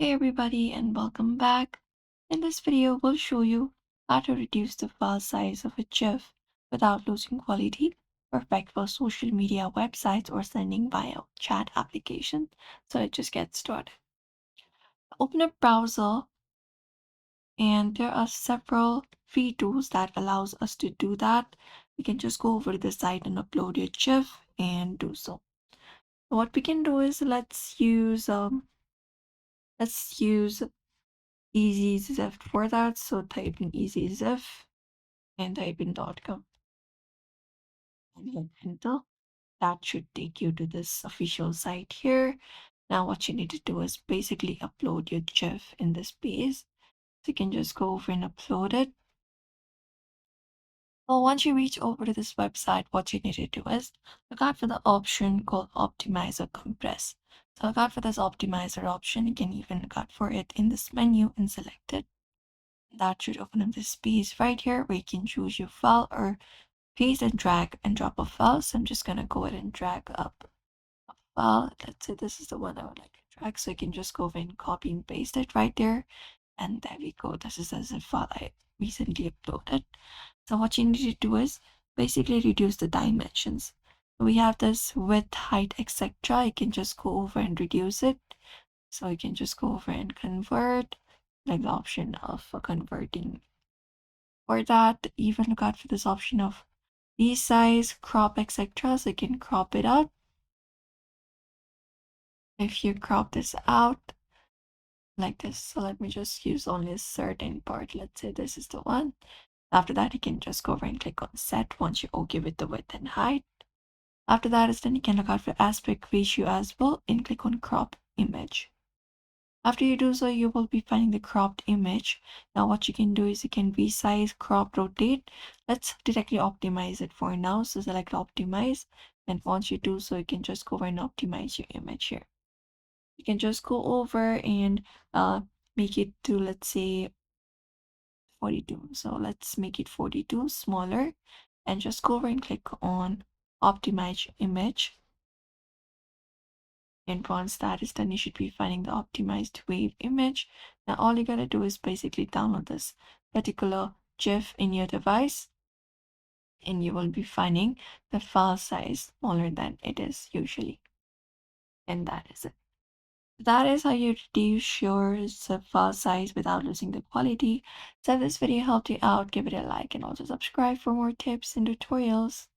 Hey everybody and welcome back. In this video, we'll show you how to reduce the file size of a GIF without losing quality, perfect for social media websites or sending via chat application. So let's just get started. Open a browser and there are several free tools that allows us to do that. You can just go over to the site and upload your GIF and do so. What we can do is let's use easy Zef for that. So type in easy Zef and type in .com and hit enter. That should take you to this official site here. Now what you need to do is basically upload your GIF in this space. So you can just go over and upload it. Well, once you reach over to this website, what you need to do is look out for the option called optimize or compress. So look out for this optimizer option. You can even look out for it in this menu and select it. That should open up this space right here where you can choose your file or paste and drag and drop a file. So I'm just gonna go ahead and drag up a file. Let's say this is the one I would like to drag. So you can just go over and copy and paste it right there. And there we go. This is as a file I recently uploaded. So what you need to do is basically reduce the dimensions. We have this width, height, etc. You can just go over and reduce it. So you can just go over and convert, like the option of converting. For that, even look out for this option of resize, crop, etc. So you can crop it out. If you crop this out like this, so let me just use only a certain part. Let's say this is the one. After that, you can just go over and click on set once you're okay with the width and height. After that is then you can look out for aspect ratio as well and click on crop image. After you do so, you will be finding the cropped image. Now what you can do is you can resize, crop, rotate. Let's directly optimize it for now. So select optimize. And once you do so, you can just go over and optimize your image here. You can just go over and make it to, let's say, 42. So let's make it 42 smaller and just go over and click on optimize image. And once that is done, you should be finding the optimized wave image. Now all you gotta do is basically download this particular GIF in your device and you will be finding the file size smaller than it is usually. And that is it. That is how you reduce your file size without losing the quality. So if this video helped you out, give it a like and also subscribe for more tips and tutorials.